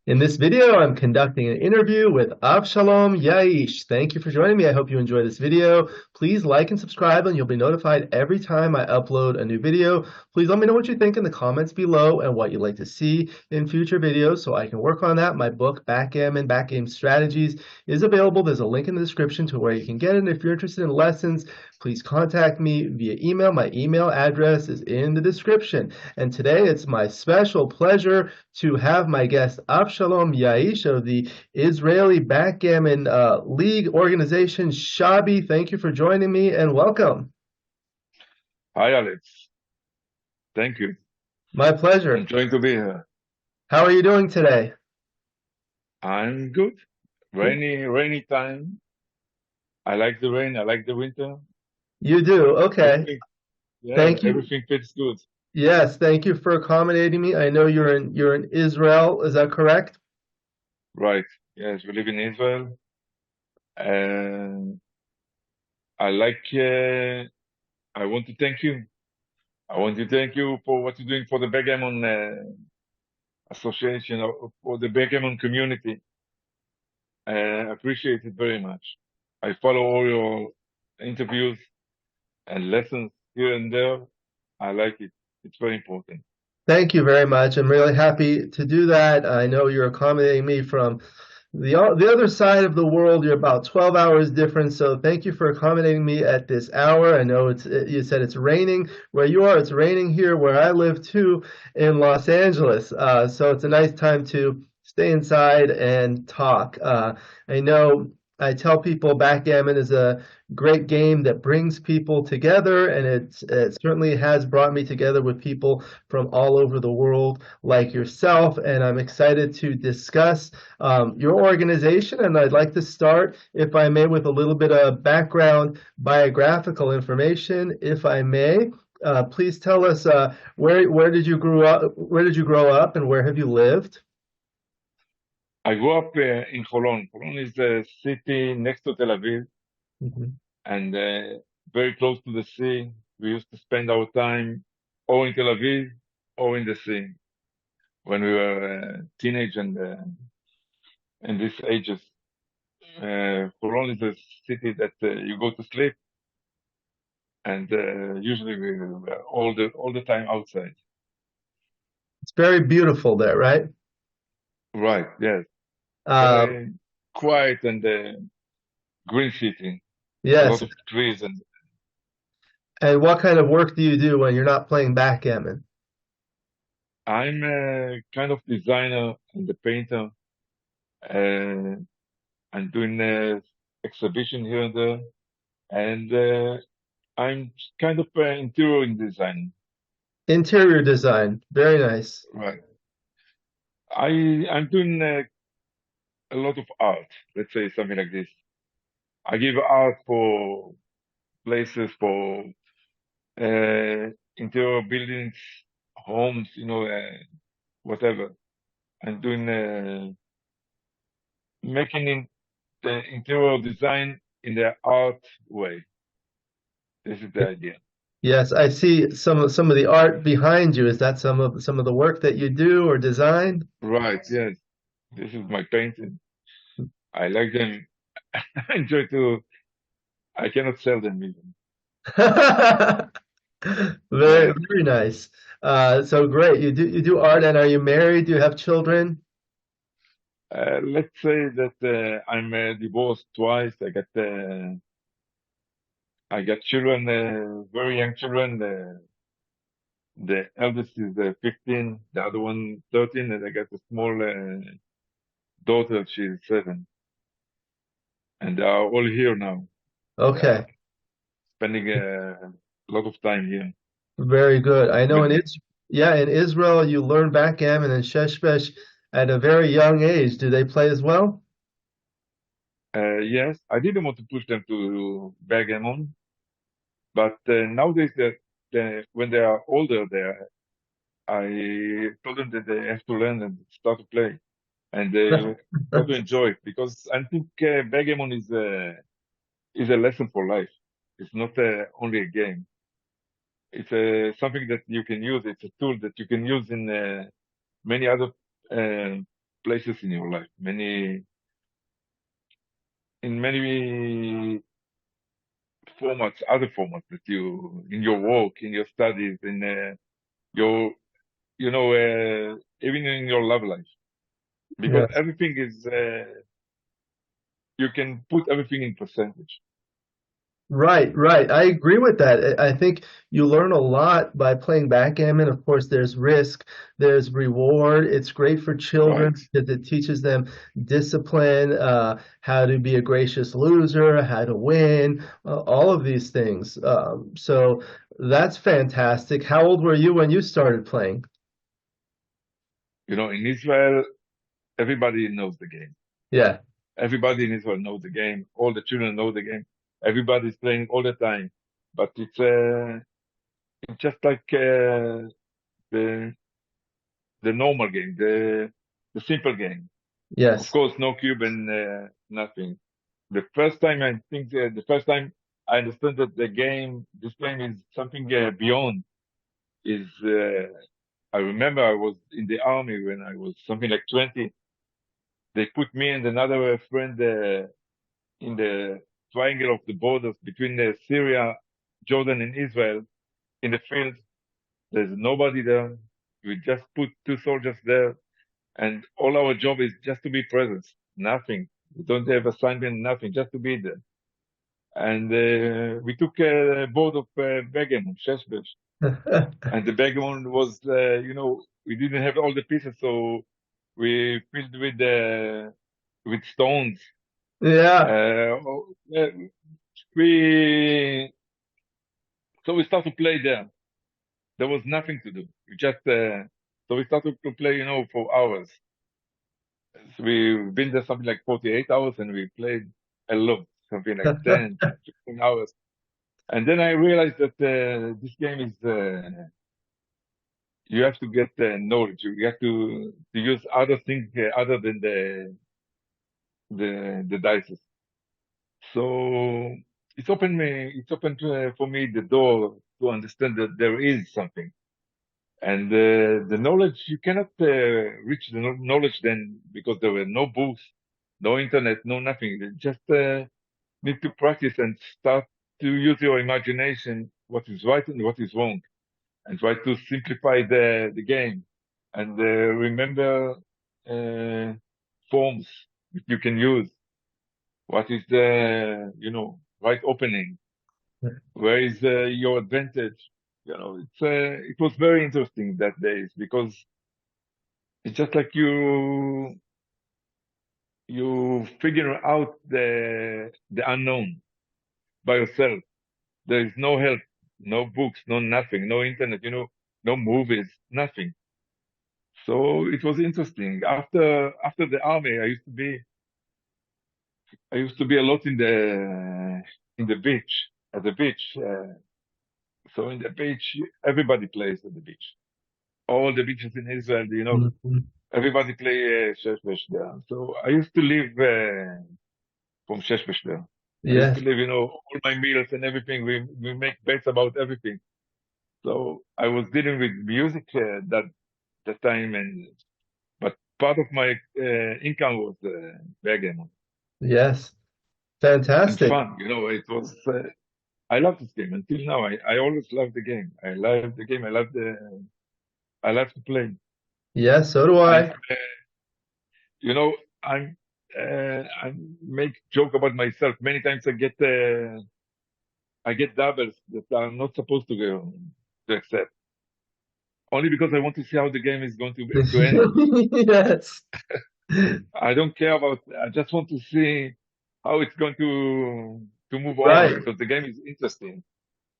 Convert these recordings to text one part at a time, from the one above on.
In this video, I'm conducting an interview with Avshalom Yaish. Thank you for joining me. I hope you enjoy this video. Please like and subscribe, and you'll be notified every time I upload a new video. Please let me know what you think in the comments below and what you'd like to see in future videos so I can work on that. My book, Backgammon Strategies, is available. There's a link in the description to where you can get it. If you're interested in lessons, please contact me via email. My email address is in the description. And today, it's my special pleasure to have my guest Avshalom Yaish of the Israeli Backgammon League organization, Shabi. Thank you for joining me and welcome. Hi, Alex. Thank you. My pleasure. Enjoying to be here. How are you doing today? I'm good. Rainy time. I like the rain. I like the winter. You do? Okay. Everything, yeah, Thank you. everything fits good. Yes, thank you for accommodating me. I know you're in Israel, is that correct? Right. Yes, we live in Israel. And I like, I want to thank you. I want to thank you for what you're doing for the Backgammon Association, or for the Backgammon community. I appreciate it very much. I follow all your interviews and lessons here and there. I like it. It's very important. Thank you very much. I'm really happy to do that. I know you're accommodating me from the other side of the world. You're about 12 hours different, so thank you for accommodating me at this hour. I know you said it's raining where you are. It's raining here where I live too in Los Angeles. So it's a nice time to stay inside and talk. I know I tell people backgammon is a great game that brings people together, and it certainly has brought me together with people from all over the world like yourself. And I'm excited to discuss your organization. And I'd like to start, if I may, with a little bit of background biographical information, if I may. Please tell us where did you grow up? Where did you grow up, and where have you lived? I grew up in Holon. Holon is a city next to Tel Aviv Mhm. and very close to the sea. We used to spend our time or in Tel Aviv or in the sea when we were teenage and these ages. Holon is a city that you go to sleep and usually we were all the time outside. It's very beautiful there, right? Right, yes. Uh, Very quiet and green city. A yes. lot of trees and And what kind of work do you do when you're not playing backgammon? I'm a kind of designer and a painter. Uh, I'm doing exhibition here and there, and I'm kind of interior in design. Interior design. Very nice. Right. I'm doing a lot of art. Let's say something like this. I give art for places, for interior buildings, homes, whatever. I'm doing making the interior design in the art way. This is the idea. Yes, I see some of the art behind you. Is that some of the work that you do or design? Right, yes. This is my painting. I like them. I enjoy to, I cannot sell them even. Very, Yeah. very nice. So great. You do art, and are you married? Do you have children? Let's say that I'm divorced twice. I got children, very young children. The eldest is 15, the other one 13, and I got a small daughter. She's 7, and they are all here now. They are Okay, spending a lot of time here very good. I know with me. in Israel you learn backgammon and sheshbesh at a very young age. Do they play as well? Yes, I didn't want to push them to backgammon, but nowadays when they are older, I told them that they have to learn and start to play, and they start to enjoy it because I think backgammon is a lesson for life. It's not only a game. It's something that you can use. It's a tool that you can use in many other uh, places in your life, in many formats, other formats that you, in your work, in your studies, in your, even in your love life, because Yes. everything is, you can put everything in percentage. Right, right. I agree with that. I think you learn a lot by playing backgammon. Of course, there's risk, there's reward. It's great for children Right. because it teaches them discipline, how to be a gracious loser, how to win, all of these things. So that's fantastic. How old were you when you started playing? In Israel, everybody knows the game. Yeah. Everybody in Israel knows the game. All the children know the game. Everybody's playing all the time. But it's just like the the normal game, the simple game. Of Yes. course, no cube and nothing. The first time I think the first time I understood that this game is something beyond. Is I remember I was in the army when I was something like 20. They put me and another friend in the triangle of the borders between Syria, Jordan, and Israel in the field. There's nobody there. We just put two soldiers there, and all our job is just to be present. Nothing. We don't have assignment, nothing, just to be there. And we took a board of Backgammon, Sheshbesh. And the Backgammon was, we didn't have all the pieces, so we filled with stones. Yeah. Uh, we so we started to play there. There was nothing to do. So we started to play, for hours. So we've been there something like 48 hours, and we played a lot, something like 10, 15 hours. And then I realized that this game is you have to get knowledge. You have to use other things other than the dice. So it's opened for me the door to understand that there is something. And the knowledge, you cannot reach the knowledge then because there were no books, no internet, no nothing. You just need to practice and start to use your imagination, what is right and what is wrong, and try to simplify the game. And remember uh, forms that you can use. What is the, right opening? Where is your advantage? It was very interesting that days because it's just like you figure out the unknown by yourself. There is no help, no books, no nothing, no internet, no movies, nothing. So it was interesting. After the army, I used to be a lot in the beach, at the beach. So in the beach, everybody plays at the beach. All the beaches in Israel, Mhm. everybody play Sheshbesh there. So I used to live from Sheshbesh there. I used to Yes. live, all my meals and everything. We make bets about everything. So I was dealing with music that time, but part of my income was backgammon Yes. and Fantastic. fun. It was. I love this game until now. I always love the game. I love the game. I love to play. Yes, so do I'm, I. you know, I make joke about myself. Many times I get doubles that I'm not supposed to go to accept, only because I want to see how the game is going to end. Yes. I don't care about. I just want to see how it's going to move on Right. because the game is interesting.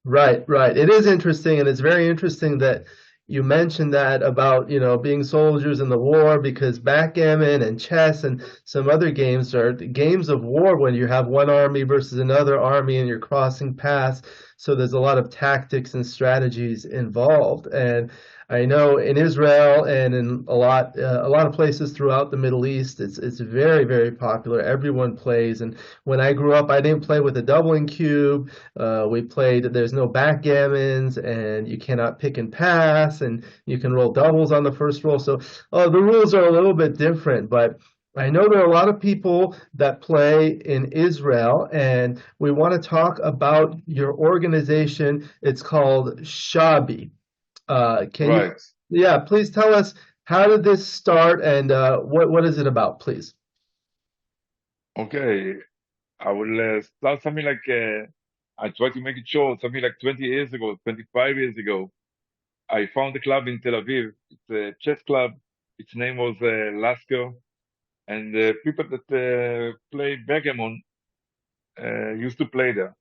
Right, right. It is interesting, and it's very interesting that you mentioned that about, being soldiers in the war because backgammon and chess and some other games are games of war when you have one army versus another army and you're crossing paths. So there's a lot of tactics and strategies involved. And I know in Israel and in a lot of places throughout the Middle East, it's very, very popular. Everyone plays. And when I grew up, I didn't play with a doubling cube. We played, there's no backgammons, and you cannot pick and pass, and you can roll doubles on the first roll. So the rules are a little bit different, but I know there are a lot of people that play in Israel, and we want to talk about your organization. It's called Shabi. Can you, Right. yeah, please tell us how did this start and what is it about, please? Okay. I will start something like, I try to make it short, something like 20 years ago, 25 years ago. I found a club in Tel Aviv. It's a chess club. Its name was Lasker. And people that play backgammon used to play there.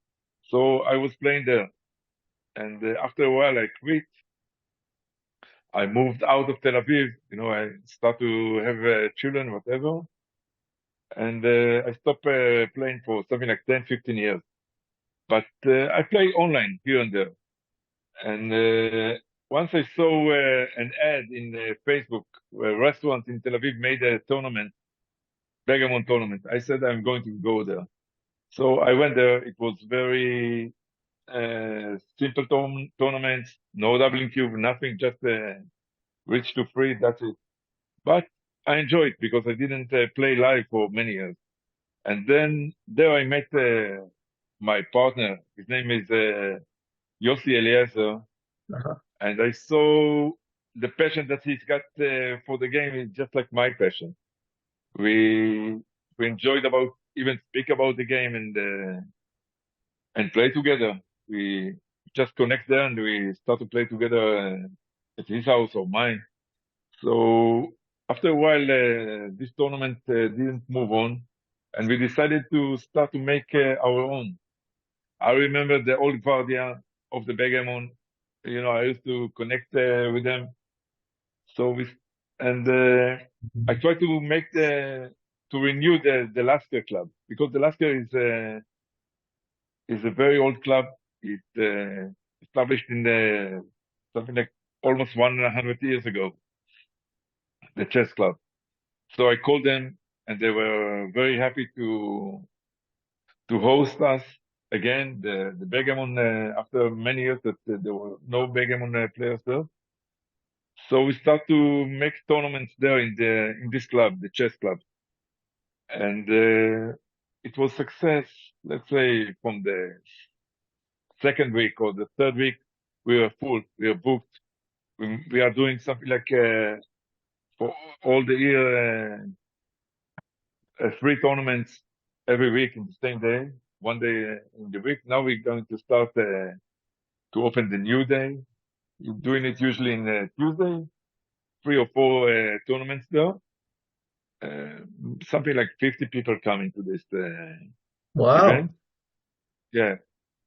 So I was playing there. And after a while, I quit. I moved out of Tel Aviv. I start to have children, whatever. And I stopped playing for something like 10, 15 years. But I play online here and there. And once I saw an ad in Facebook where restaurants in Tel Aviv made a tournament, Backgammon tournament. I said I'm going to go there. So I went there. It was very simple tournament, no doubling cube, nothing, just reach to free. That's it. But I enjoyed it because I didn't play live for many years. And then there I met my partner. His name is Yossi Eliezer, Uh-huh. and I saw the passion that he's got for the game is just like my passion. We we enjoyed about even speak about the game and play together. We just connect there and we start to play together at his house or mine. So after a while, this tournament didn't move on, and we decided to start to make our own. I remember the old Guardia of the Backgammon. I used to connect with them. So we and I try to make to renew the Lasker club because the Lasker is a very old club. It established in something like almost 100 years ago, the chess club. So I called them, and they were very happy to host us again. The Backgammon after many years that there were no Backgammon players there. So we start to make tournaments there in this club, the chess club, and it was success. Let's say from the second week or the third week, we were full, we were booked. We are doing something like for all the year, 3 tournaments every week in the same day, one day in the week. Now we're going to start to open the new day. You're doing it usually in Tuesday, 3 or 4 tournaments there. Uh, Something like 50 people coming to this Wow. event. Yeah,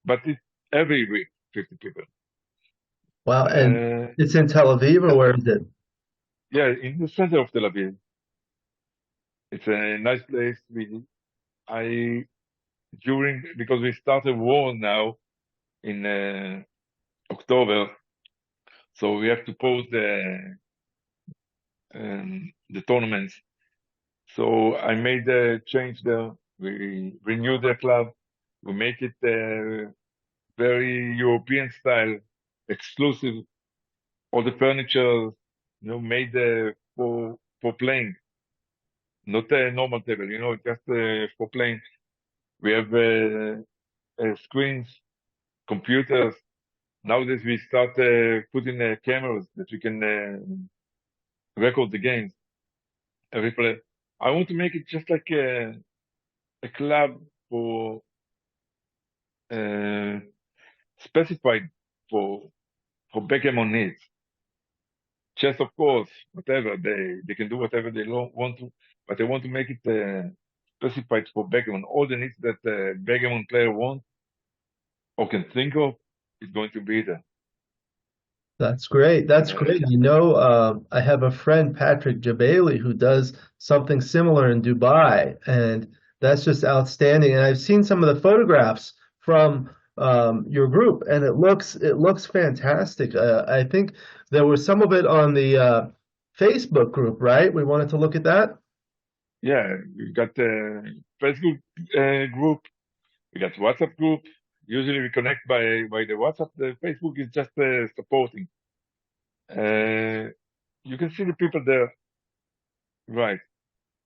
but it's every week, 50 people. Wow. And Uh, it's in Tel Aviv or where is it? yeah, in the center of Tel Aviv. It's a nice place. I, because we started war now in October, so we have to pause the tournaments. So I made a change there. We renewed the club. We make it very European style, exclusive. All the furniture, made for playing, not a normal table. Just for playing. We have screens, computers. Nowadays we start putting cameras that we can record the games every play. I want to make it just like a club for uh, specified for backgammon needs. Chess, of course, whatever they can do whatever they want to, but I want to make it specified for backgammon. All the needs that backgammon player wants or can think of is going to be there. That's great. That's Uh, great. I know I have a friend, Patrick Jabali, who does something similar in Dubai, and that's just outstanding. And I've seen some of the photographs from your group, and it looks fantastic. I think there was some of it on the Facebook group, right? We wanted to look at that. Yeah, we've got the Facebook group, we got WhatsApp group. Usually we connect by the WhatsApp. The Facebook is just supporting. Uh, you can see the people there, right? You can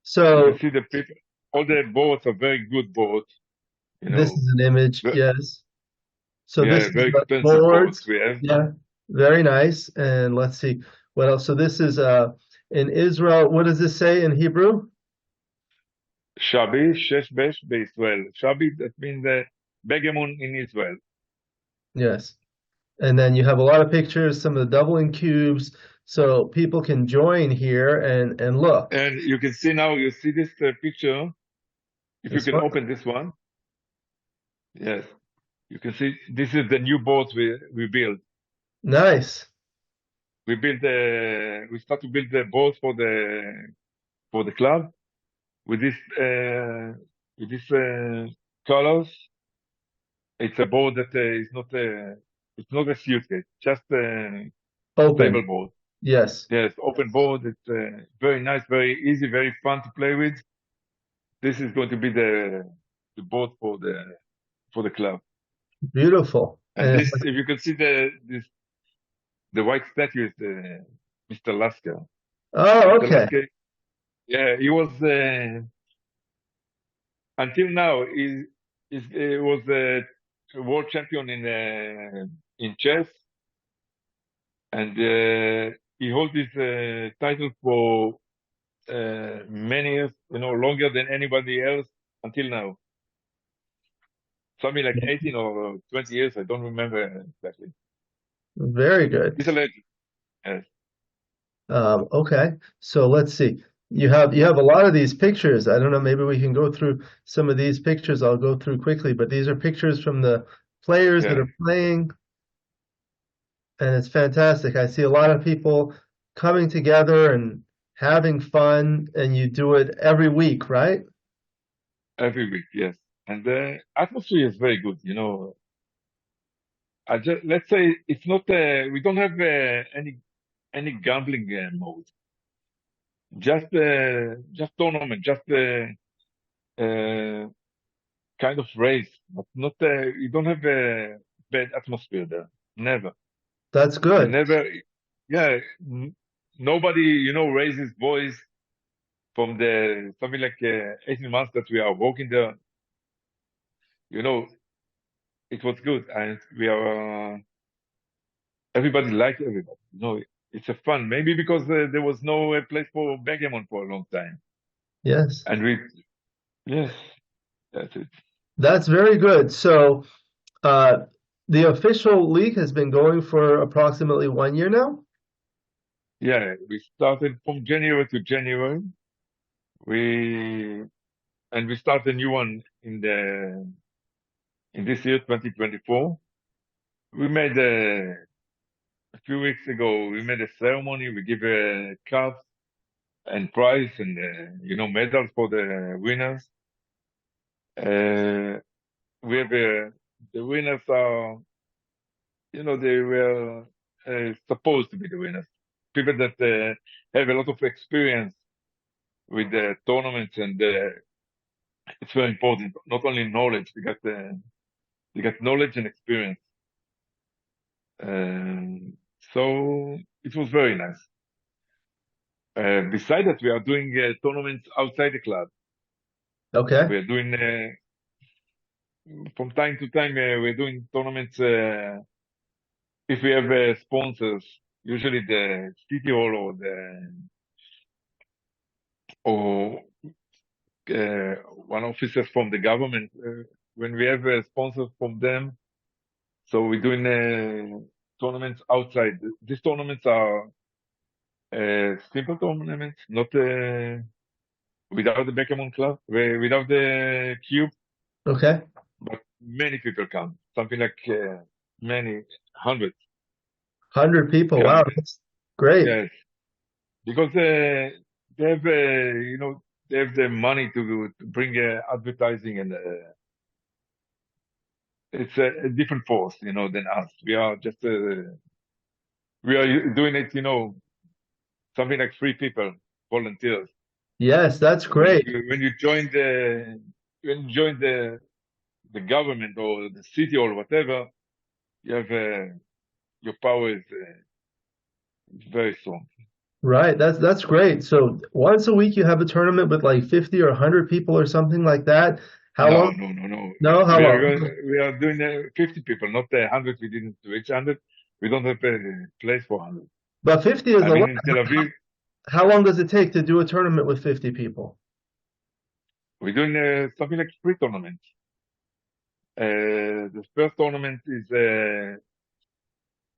So see the people. All the boards are very good boards. You this know, is an image, ve- yes. So this yeah, is very the expensive boards boards. we have. Yeah, very nice. And let's see what else. So this is in Israel. What does this say in Hebrew? Shabi, Shesh Besh Israel. Shabi, that means Backgammon in Israel. Yes. And then you have a lot of pictures, some of the doubling cubes, so people can join here and look. And you can see now, you see this picture. If you This can one. open this one, yes, you can see this is the new boards we built. Nice. We start to build the boards for the club with this colors. It's a board that is not it's not a suitcase, just a stable Open. board. Yes. Yes, open board. It's very nice, very easy, very fun to play with. This is going to be the board for the club. Beautiful. And And it's this, like, if you can see the white statue is Mr. Lasker. oh, Mr. okay. Lasker, yeah, he was until now he was a world champion in chess, and he holds this title for many years, longer than anybody else until now. Something like 18 or 20 years, I don't remember exactly. Very good. He's a legend. Yes. Okay. So let's see. You have a lot of these pictures. I don't know, maybe we can go through some of these pictures. I'll go through quickly, but these are pictures from the players that Yeah. are playing, and it's fantastic. I see a lot of people coming together and having fun, and you do it every week, right? Every week, yes. And the atmosphere is very good. Let's say it's not, we don't have any gambling mode. Just tournament, just uh, kind of race, but not, you don't have a bad atmosphere there. Never. That's You good. never, yeah, nobody, raises voice from the something like 18 months that we are working there. You know, it was good, and we are. Everybody liked everybody. It's a fun. Maybe because there was no place for backgammon for a long time, Yes. and yes, that's it. That's very good. So, uh, the official league has been going for approximately 1 year now. Yeah, we started from January to January. We we start a new one in this year, 2024. We made a few weeks ago. We made a ceremony. We give cups and prize and medals for the winners. Uh, we have the winners are, they were supposed to be the winners. People that have a lot of experience with the tournaments, and it's very important. Not only knowledge, they got knowledge and experience. So it was very nice. Besides that, we are doing tournaments outside the club. Okay. We are doing from time to time. We're doing tournaments. If we have sponsors, usually the city hall or one officer from the government, when we have sponsors from them, so we're doing tournaments outside. These tournaments are simple tournaments, not without the Backgammon Club, without the cube, Okay. but many people come. Something like many hundreds 100 people. Wow, come. that's great. Yes, because they have, they have the money to bring advertising it's a different force, than us. We are just we are doing it, something like 3 people, volunteers. Yes, that's When great. you when you join the government or the city or whatever, you have your power is very strong. Right. That's great. So once a week you have a tournament with like 50 or 100 people or something like that. How No, long? no, no, no. No, how long? We are doing 50 people, not 100. We didn't reach 100. We don't have a place for 100. But 50 is I a mean, lot. in Tel Aviv, How long does it take to do a tournament with 50 people? we're doing something like 3 tournaments. The first tournament is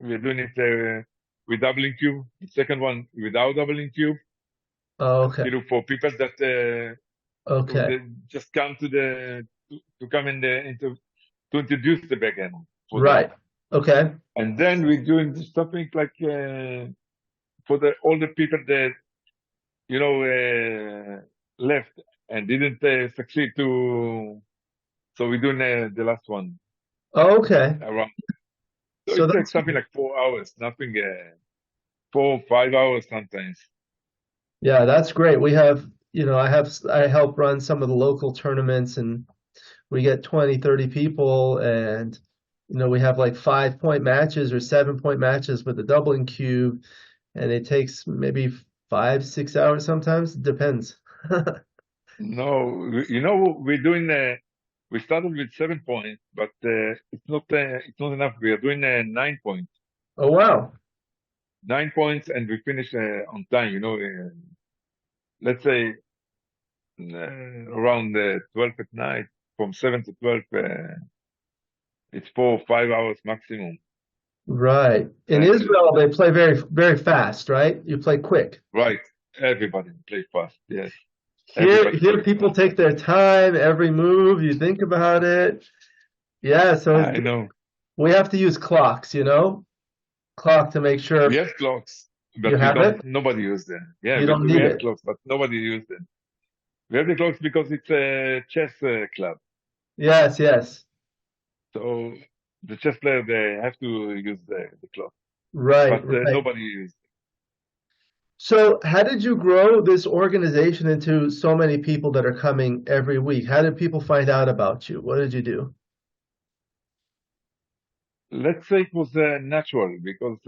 we're doing it with doubling cube. The second one without doubling cube. Oh, okay. For people that Okay. they just come to come in to introduce the backgammon for them. Right. Okay. And then we're doing something like for all the people that left and didn't succeed to. So we're doing the last one Oh, okay. around. So So it takes that's something like 4 hours, nothing 4 or 5 hours sometimes. yeah, that's great. We have, I help run some of the local tournaments and we get 20, 30 people and we have like 5 point matches or 7 point matches with a doubling cube and it takes maybe 5, 6 hours sometimes. It depends. No, we're doing. We started with 7 points, but it's not enough. We are doing 9 points, Oh wow. 9 points, and we finish on time. Let's say around 12 at night, from 7 to 12. It's 4 or 5 hours maximum. Right. In Uh, Israel, they play very, very fast, right? You play quick. right. Everybody play fast. Yes, Here, everybody here plays people fast. take their time, every move, you think about it. Yeah, so I know. we have to use clocks, clock to make We sure have clocks, you but we have don't. it. Nobody use them. Yeah, You don't we need have it. clocks, but nobody use them. We have the clocks because it's a chess club. Yes, yes. So the chess player, they have to use the clock, Right, but right. nobody uses. So, how did you grow this organization into so many people that are coming every week? How did people find out about you? What did you do? Let's say it was natural because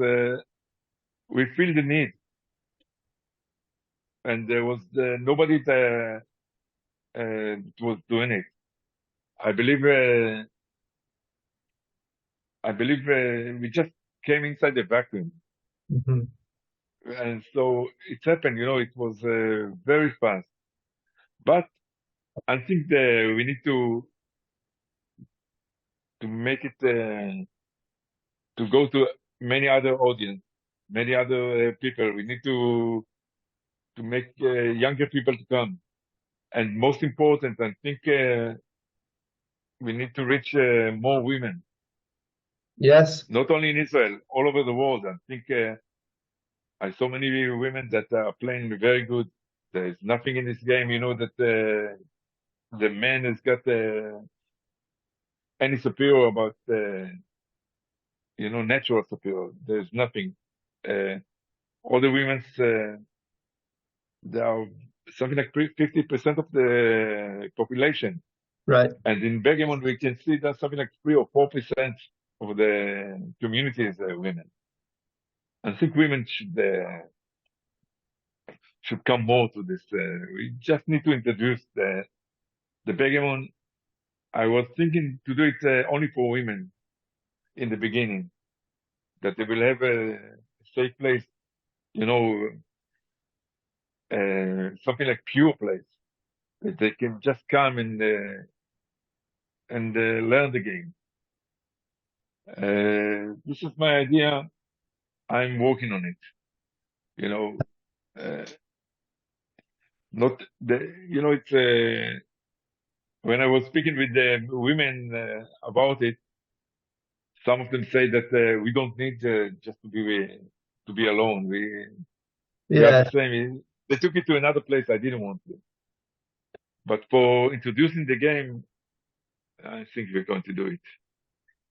we feel the need, and there was nobody that was doing it. I believe. I believe we just came inside the vacuum, Mhm. and so it happened. It was very fast. But I think we need to make it to go to many other audience, many other people. We need to make younger people to come, and most important, I think we need to reach more women, Yes, not only in Israel, all over the world. I think I saw many women that are playing very good. There is nothing in this game, that the man has got any superior about natural superior. There's nothing. Uh, all the women's they are something like 50% of the population. right. And in Backgammon, we can see that something like 3 or 4% of the community is women. I think women should come more to this. We just need to introduce the Backgammon. I was thinking to do it only for women in the beginning, that they will have a safe place, you know, something like pure place that they can just come and learn the game. This is my idea. I'm working on it. You know, uh, not the. It's when I was speaking with the women about it. Some of them say that we don't need just to be alone. We are Yeah, the same. They took it to another place I didn't want to. But for introducing the game, I think we're going to do it.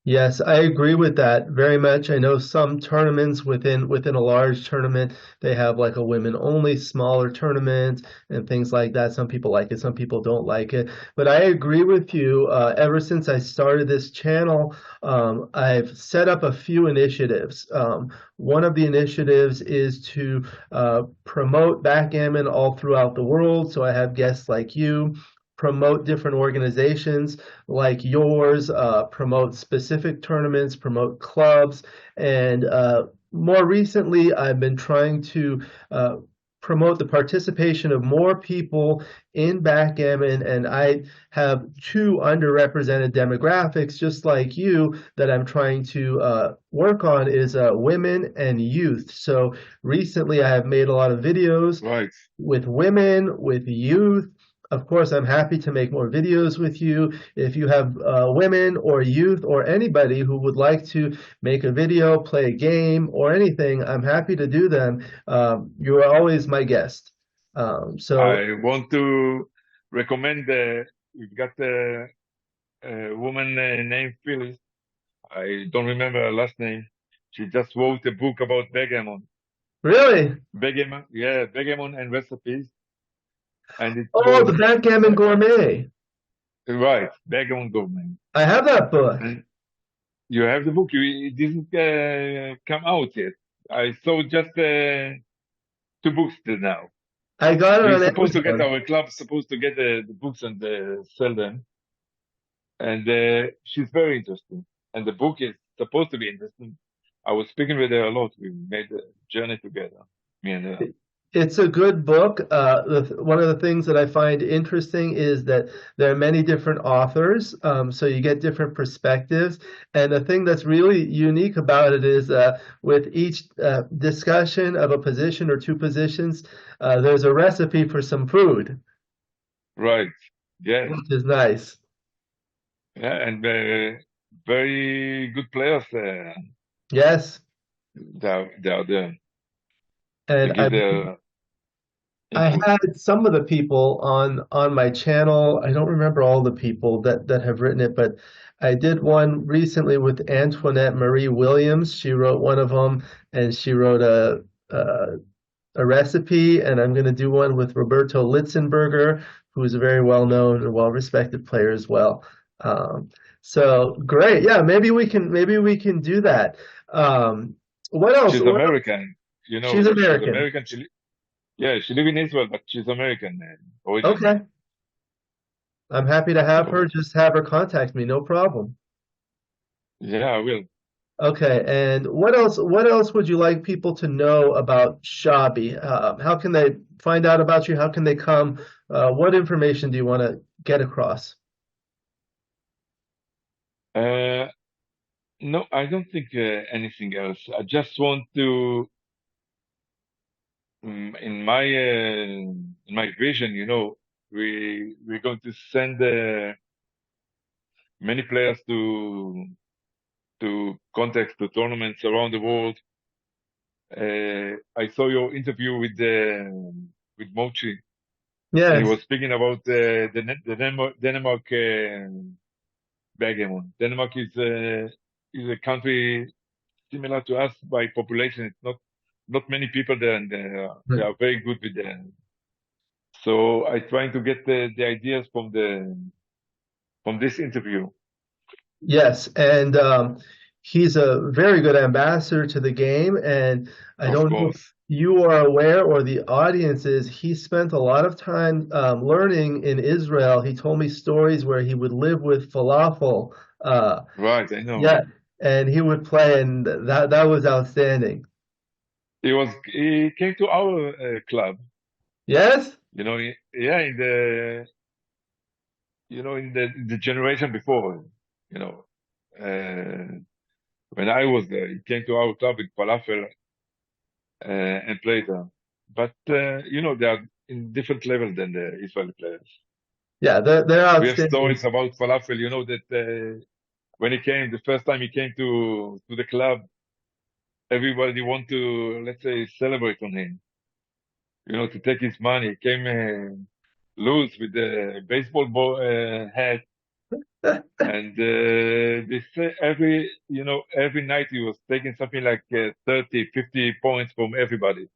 Yes, I agree with that very much. I know some tournaments within a large tournament, they have like a women only smaller tournament and things like that. Some people like it, some people don't like it. But I agree with you. Ever since I started this channel, I've set up a few initiatives. One of the initiatives is to promote backgammon all throughout the world. So I have guests like you promote different organizations like yours, promote specific tournaments, promote clubs, and more recently, I've been trying to promote the participation of more people in backgammon, and I have two underrepresented demographics, just like you, that I'm trying to work on is women and youth. So recently, I have made a lot of videos Right. with women, with youth. Of course, I'm happy to make more videos with you. If you have women or youth or anybody who would like to make a video, play a game, or anything, I'm happy to do them. You are always my guest. So I want to recommend, we've got a woman named Phyllis. I don't remember her last name. She just wrote a book about backgammon. really, Backgammon and recipes. And it oh, was, the Backgammon Gourmet. right, Backgammon Gourmet. I have that book. And you have the book. It didn't come out yet. I saw just two books till now. I got it We're on supposed to get Amazon. our club supposed to get the books and sell them. And she's very interesting. And the book is supposed to be interesting. I was speaking with her a lot. We made a journey together, me and her. It's a good book. One of the things that I find interesting is that there are many different authors, so you get different perspectives. And the thing that's really unique about it is with each discussion of a position or two positions, there's a recipe for some food, Right. Yes. which is nice. Yeah. And very good players. Yes, They are there to and give their I input. had some of the people on my channel. I don't remember all the people that have written it, but I did one recently with Antoinette Marie Williams. She wrote one of them, and she wrote a, a recipe. And I'm going to do one with Roberto Litzenberger, who is a very well-known and well-respected player as well. Um, so great, yeah. Maybe we can do that. Um, what else? She's What else? American. You She's know, she's American. American. Yeah, she live in Israel, but she's American originally. Okay. I'm happy to have her. So Just have her contact me, no problem. yeah, I will. Okay, and what else would you like people to know about Shabi? How can they find out about you? How can they come? What information do you want to get across? Uh, no, I don't think anything else. I just want to, in my vision, we're going to send many players to contests, to tournaments around the world. I saw your interview with Mochi, and he Yes, was speaking about the Denmark backgammon. Denmark is a country similar to us by population. It's not many people there, and they are very good with them. So I trying to get the ideas from this interview. yes, and he's a very good ambassador to the game. And I Of don't know if course. you are aware or the audience is, he spent a lot of time learning in Israel. He told me stories where he would live with falafel. Uh, Right, I know. Yeah, and he would play, and that was outstanding. He came to our club, Yes? yeah, in the generation before, you know, uh, when I was there, he came to our club with Falafel and played there. But they are in different level than the Israeli players. Yeah, they're We have outstanding. stories about Falafel, that when he came, the first time he came to the club, everybody want to, let's say, celebrate on him, to take his money. He came loose with the baseball hat, And they say every night he was taking something like 30, 50 points from everybody.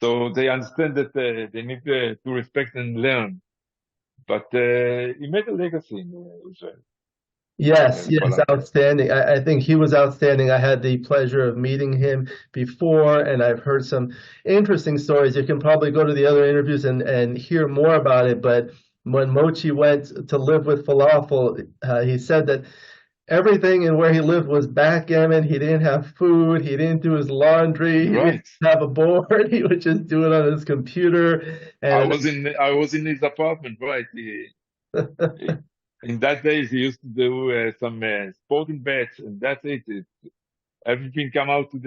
So they understand that they need to respect and learn. But he made a legacy in Israel, Yes, yes, Falafel. outstanding. I think he was outstanding. I had the pleasure of meeting him before, and I've heard some interesting stories. You can probably go to the other interviews and hear more about it. But when Mochi went to live with Falafel, he said that everything in where he lived was backgammon. He didn't have food. He didn't do his laundry. He didn't Right. have a board. He would just do it on his computer. And I was in his apartment, right? In that days, he used to do some sporting bets, and that's it. Everything come out to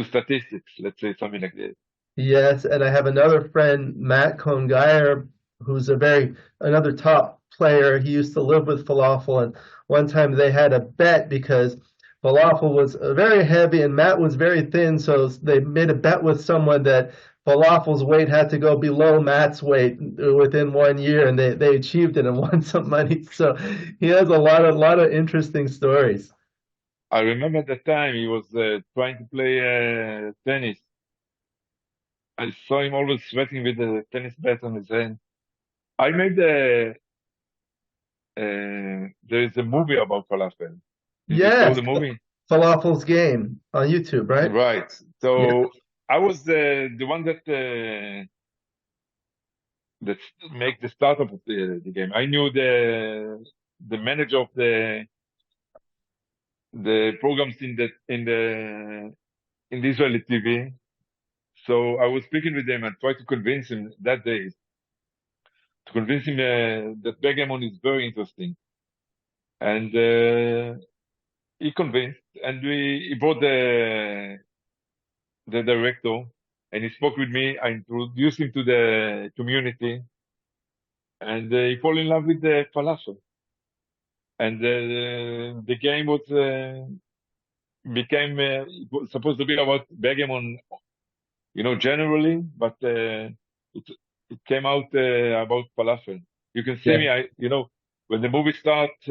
statistics, let's say something like this. yes, and I have another friend, Matt Congeyer, who's another top player. He used to live with Falafel, and one time they had a bet because Falafel was very heavy and Matt was very thin, so they made a bet with someone that Falafel's weight had to go below Matt's weight within 1 year, and they achieved it and won some money. So he has a lot of interesting stories. I remember the time he was trying to play tennis. I saw him always sweating with the tennis bat on his hand. I made there is a movie about falafel. Did you saw Yes, the movie? Falafel's game on YouTube, right? Right. Yeah. So I was the one that make the startup of the game. I knew the manager of the programs in the Israeli TV. So I was speaking with them and tried to convince him that day to convince him that Backgammon is very interesting. And he convinced, and he brought the director, and he spoke with me. I introduced him to the community, and he fell in love with the falafel. And the game became it was supposed to be about Backgammon, generally, but it it came out about falafel. You can see Yeah. me. When the movie starts,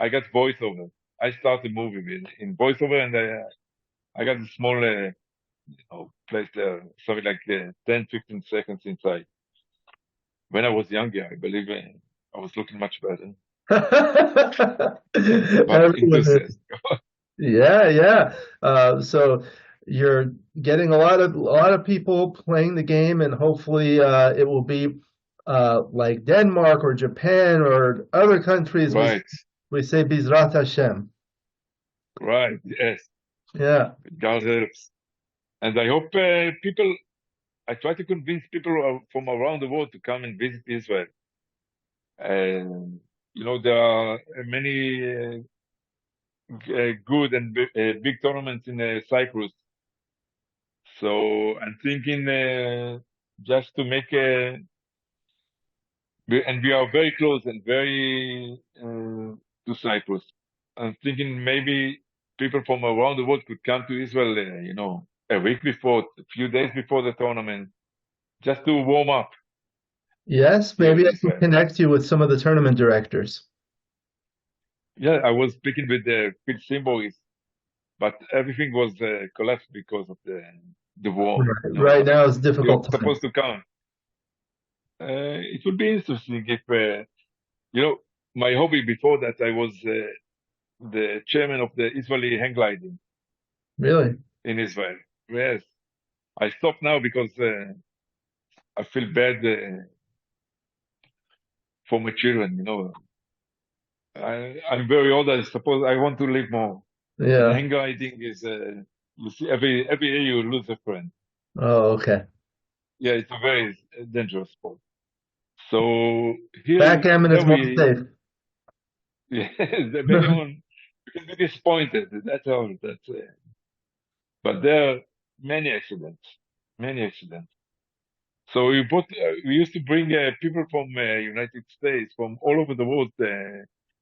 I got voiceover. I start the movie in voiceover, and I got a small place there, something like 10, 15 seconds inside. When I was younger, I believe I was looking much better, but Everyone is. enthusiastic. Yeah, yeah. So you're getting a lot of people playing the game, and hopefully it will be like Denmark or Japan or other countries. We Right, we say Bizrat Hashem. right, yes. Yeah. God helps. And I hope I try to convince people from around the world to come and visit Israel. And, there are many good and big tournaments in Cyprus. So I'm thinking just to make and we are very close and very to Cyprus. I'm thinking maybe people from around the world could come to Israel, a week before, a few days before the tournament, just to warm up Yes, here maybe in I can Israel. connect you with some of the tournament directors. Yeah, I was speaking with Phil Simboris, but everything was collapsed because of the war. Right. Right now is a He was difficult time. supposed to come. It would be interesting if, you know, my hobby before that, I was the chairman of the Israeli hang gliding Really? in Israel. Yes, I stopped now because I feel bad for my children. I'm very old. I suppose I want to live more. And Yeah. hang gliding is, you see, every year you lose a friend. Oh, okay. Yeah, it's a very dangerous sport. So here, Backgammon is there more we, safe. yeah, the Backgammon, you can be disappointed. That's all. But there are many accidents, many accidents. So we used to bring people from United States, from all over the world,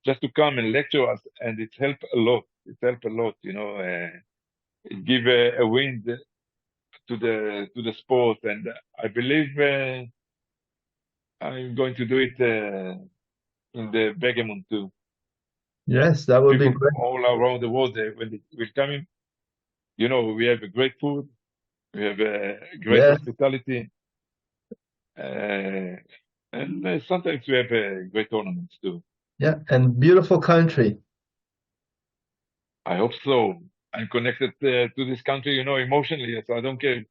just to come and lecture us, and it helped a lot. It helped a lot, it give a wind to the sport, and I believe I'm going to do it in the Backgammon too. Yes, that would be People great. from all around the world, when they will come in, we have a great food, we have a great Yes, hospitality, uh, and sometimes we have great tournaments too. yeah, and beautiful country. I hope so. I'm connected to this country, emotionally, so I don't care if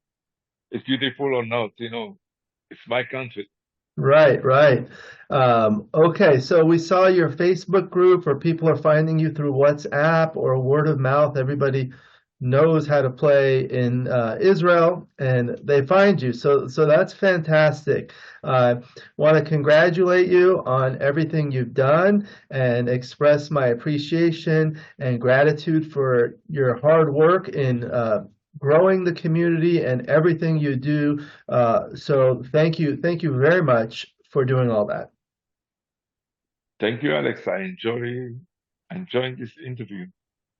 it's beautiful or not, it's my country. Right, right. Okay, so we saw your Facebook group where people are finding you through WhatsApp or word of mouth. Everybody knows how to play in Israel, and they find you. So that's fantastic. I want to congratulate you on everything you've done and express my appreciation and gratitude for your hard work in growing the community and everything you do. So thank you very much for doing all that. Thank you, Alex. I enjoying this interview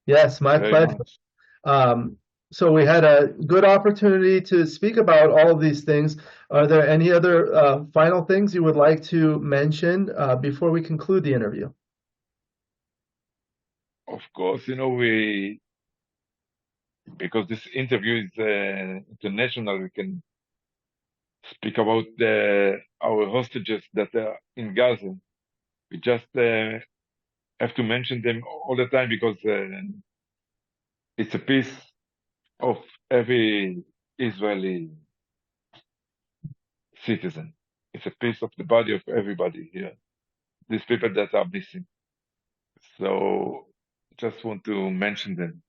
Yes, my very pleasure. much. Um, so we had a good opportunity to speak about all of these things. Are there any other final things you would like to mention before we conclude the interview? Of course, because this interview is international, we can speak about our hostages that are in Gaza. We just have to mention them all the time because it's a piece of every Israeli citizen. It's a piece of the body of everybody here. These people that are missing. So just want to mention them.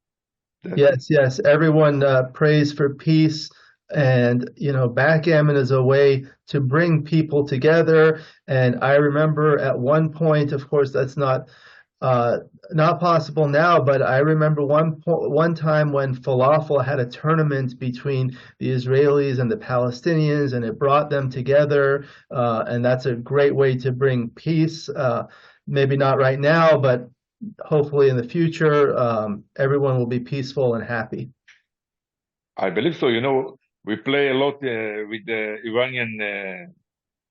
That Yes, yes. Everyone prays for peace, and backgammon is a way to bring people together. And I remember at one point, of course, that's uh, not possible now, but I remember one time when Falafel had a tournament between the Israelis and the Palestinians, and it brought them together. And that's a great way to bring peace. Maybe not right now, but hopefully in the future, everyone will be peaceful and happy. I believe so. We play a lot with the Iranian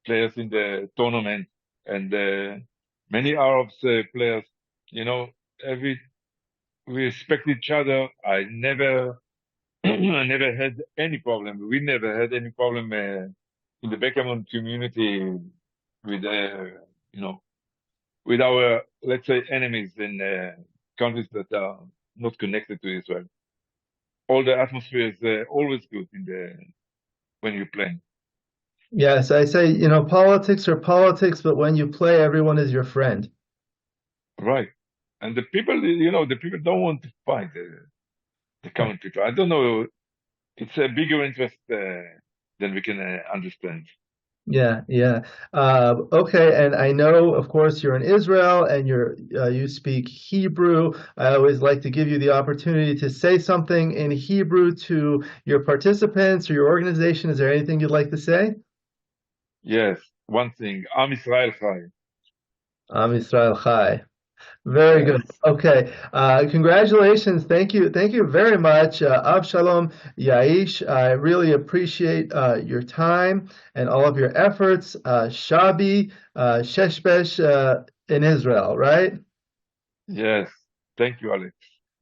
players in the tournament and many Arabs players. You know, every we respect each other. I never, I never had any problem. We never had any problem in the Backgammon community with, you know, with our, let's say, enemies in countries that are not connected to Israel. All the atmosphere is always good in the when you play. Yes, I say, politics are politics, but when you play, everyone is your friend. Right. And the people don't want to fight the common people. I don't know. It's a bigger interest than we can understand. Yeah, yeah. Okay, and I know, of course, you're in Israel and you speak Hebrew. I always like to give you the opportunity to say something in Hebrew to your participants or your organization. Is there anything you'd like to say? Yes. One thing, Am Israel Chai. Am Yisrael Chai. Very good. Yes. Okay. Congratulations. Thank you very much, Avshalom Yaish. I really appreciate your time and all of your efforts. Shabi, Sheshbesh in Israel, right? Yes. Thank you, Alex.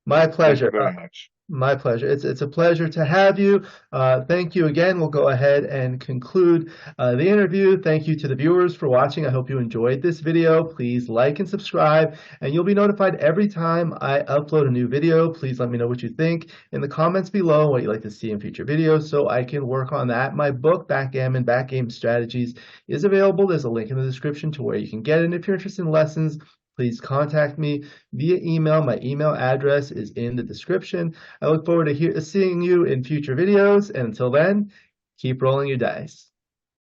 My Thank you pleasure. very much. My pleasure. It's a pleasure to have you. Thank you again. We'll go ahead and conclude the interview. Thank you to the viewers for watching. I hope you enjoyed this video. Please like and subscribe, and you'll be notified every time I upload a new video. Please let me know what you think in the comments below, what you'd like to see in future videos, so I can work on that. My book, Backgammon, Backgame Strategies, is available. There's a link in the description to where you can get it. And if you're interested in lessons, please contact me via email. My email address is in the description. I look forward to seeing you in future videos. And until then, keep rolling your dice.